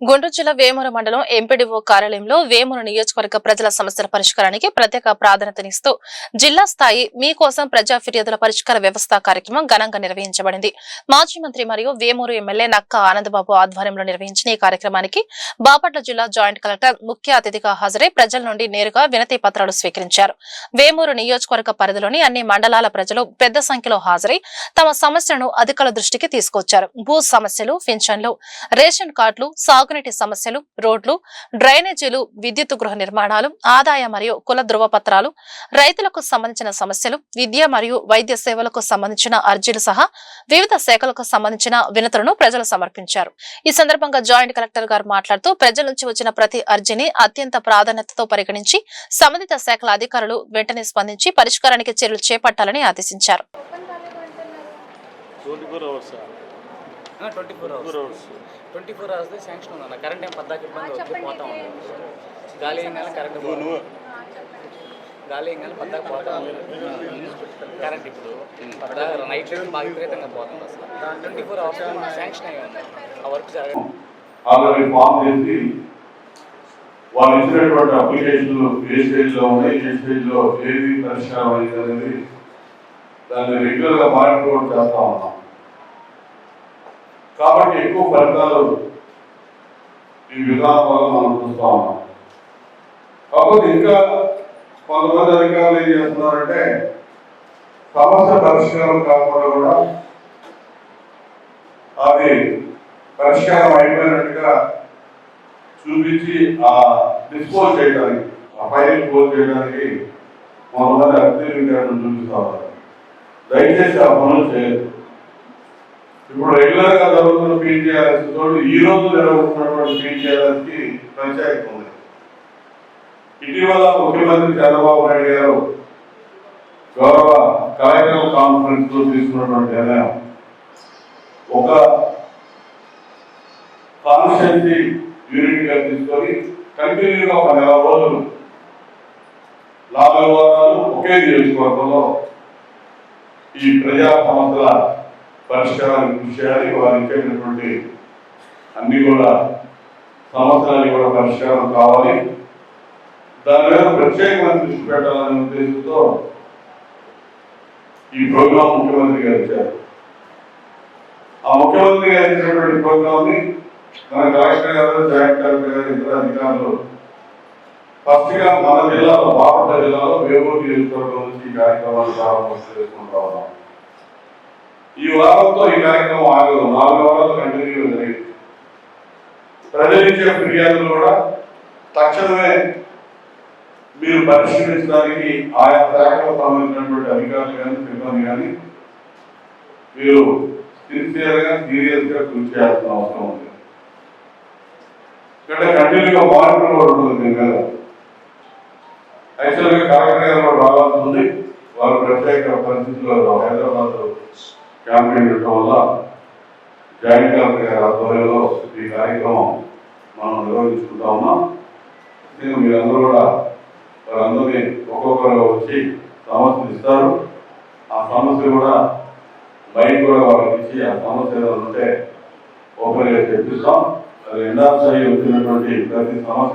గుంటూరు జిల్లా వేమూరు మండలం ఎంపీడీఓ కార్యాలయంలో వేమూరు నియోజకవర్గ ప్రజల సమస్యల పరిష్కారానికి ప్రత్యేక ప్రాధాన్యతనిస్తూ జిల్లా స్థాయి మీకోసం ప్రజా ఫిర్యాదుల పరిష్కార వ్యవస్థ కార్యక్రమం ఘనంగా నిర్వహించబడింది. మాజీ మంత్రి మరియు వేమూరు ఎమ్మెల్యే నక్కా ఆనందబాబు ఆధ్వర్యంలో నిర్వహించిన ఈ కార్యక్రమానికి బాపట్ల జిల్లా జాయింట్ కలెక్టర్ ముఖ్య అతిథిగా హాజరై ప్రజల నుండి నేరుగా వినతి పత్రాలు స్వీకరించారు. వేమూరు నియోజకవర్గ పరిధిలోని అన్ని మండలాల ప్రజలు పెద్ద సంఖ్యలో హాజరై తమ సమస్యలను అధికారుల దృష్టికి తీసుకొచ్చారు. భూ సమస్యలు, పింఛన్లు, రేషన్ కార్డులు, సాగునీటి సమస్యలు, రోడ్లు, డ్రైనేజీలు, విద్యుత్ గృహ నిర్మాణాలు, ఆదాయ మరియు కుల ధృవపత్రాలు, రైతులకు సంబంధించిన సమస్యలు, విద్య మరియు వైద్య సేవలకు సంబంధించిన అర్జీలు సహా వివిధ శాఖలకు సంబంధించిన వినతులను ప్రజలు సమర్పించారు. ఈ సందర్భంగా జాయింట్ కలెక్టర్ గారు మాట్లాడుతూ ప్రజల నుంచి వచ్చిన ప్రతి అర్జీని అత్యంత ప్రాధాన్యతతో పరిగణించి సంబంధిత శాఖల అధికారులు వెంటనే స్పందించి పరిష్కారానికి చర్యలు చేపట్టాలని ఆదేశించారు. 24 hours శాంక్షన్ ఉందన్న. కరెంట్ ఏం పద్దాకి ఇబ్బంది అవుతుంది, పోతా ఉంది. గాలి వేయగానే కరెంట్ గాలి వేయగానే పద్దాకి పోతా ఉంది. కరెంట్ ఇప్పుడు పద్దాక నైట్ లెవెల్ బాగా విపరీతంగా పోతుంది. అసలు 24 hours శాంక్షన్ అయ్యి ఉంది. ఆ వర్క్ జరగదు. ఆల్రెడీ ఫామ్ చేసి వాళ్ళు ఇచ్చినటువంటి అప్లికేషన్లు ఏ స్టేజ్లో ఉన్నాయి, ఏ స్టేజ్లో ఏది పరిష్కారం అయింది అనేది దాన్ని రెగ్యులర్గా మానిటర్ కూడా చేస్తా ఉన్నాం. కాబట్టి ఎక్కువ ఫలితాలు ఈ విధానం వల్ల మనం చూస్తా ఉన్నాం. కాకపోతే ఇంకా కొంతమంది అధికారులు ఏం చేస్తున్నారంటే సమస్య పరిష్కారం కాకుండా కూడా అది పరిష్కారం అయిపోయినట్టుగా చూపించి ఆ డిస్పోజ్ చేయడానికి, ఆ ఫైల్ క్లోజ్ చేయడానికి కొంతమంది అధికారులను చూపిస్తా ఉన్నారు. దయచేసి ఆ పనులు చేయదు. ఇప్పుడు రెగ్యులర్ గా జరుగుతున్న పీజీఆర్ఎస్ తోడు ఈ రోజు జరుగుతున్నటువంటి పీజీఆర్ఎస్ కి ప్రత్యేకత ఉంది. ఇటీవల ముఖ్యమంత్రి చంద్రబాబు నాయుడు గారు గౌరవ కలెక్టర్ కాన్ఫరెన్స్ లో తీసుకున్నటువంటి నిర్ణయం ఒక కాన్స్టిట్యుయెన్సీ యూనిట్ గా తీసుకొని కంటిన్యూగా ఒక 4 రోజులు 4 వారాలు ఒకే నియోజకవర్గంలో ఈ ప్రజా సమస్యల పరిష్కారానికి కృషి చేయాలి. వారు ఇచ్చేటటువంటి అన్ని కూడా సమస్యలన్నీ కూడా పరిష్కారం కావాలి. దాని మీద ప్రత్యేకమైన దృష్టి పెట్టాలనే ఉద్దేశంతో ఈ ప్రోగ్రాం ముఖ్యమంత్రి గారు ఇచ్చారు. ఆ ముఖ్యమంత్రి గారు ఇచ్చినటువంటి ప్రోగ్రామ్ ని మన కలెక్టర్ గారు, జాయింట్ కలెక్టర్ గారు, ఇతర అధికారులు ఫస్ట్ గా మన జిల్లాలో, బాపట్ల జిల్లాలో వేమూరు నియోజకవర్గం నుంచి ఈ కార్యక్రమాన్ని ప్రారంభం చేసుకుంటా ఉన్నాం. ఈ వారంతో ఈ కార్యక్రమం ఆగదు. 4 వారాలు కంటిన్యూ జరిగింది. ప్రజలిచ్చే ఫిర్యాదులు కూడా తక్షణమే మీరు పరిశీలించడానికి ఆయా శాఖలకు సంబంధించినటువంటి అధికారులు కానీ, సిబ్బంది కానీ మీరు సీరియస్ గా కృషి చేయాల్సిన అవసరం ఉంది. ఇక్కడ కంటిన్యూగా మానిటర్ కూడా ఉంటుంది దీని మీద. యాక్చువల్గా కలెక్టర్ గారు కూడా రావాల్సి ఉంది. వారు ప్రత్యేక పరిస్థితుల్లో హైదరాబాద్ క్యాంపెయిన్ ఉండటం వల్ల జాయింట్ కలెక్టర్ గారి ఆధ్వర్యంలో ఈ కార్యక్రమం మనం నిర్వహించుకుంటా ఉన్నాం. మీరందరూ కూడా వారందరినీ ఒక్కొక్కరు వచ్చి సమస్యలు ఇస్తారు. ఆ సమస్య కూడా బయట కూడా వాళ్ళకి ఇచ్చి ఆ సమస్య ఏదైనా ఉంటే ఓపెన్గా చెప్పిస్తాం. అది ఎండార్స్ అయ్యి వచ్చినటువంటి ప్రతి సమస్య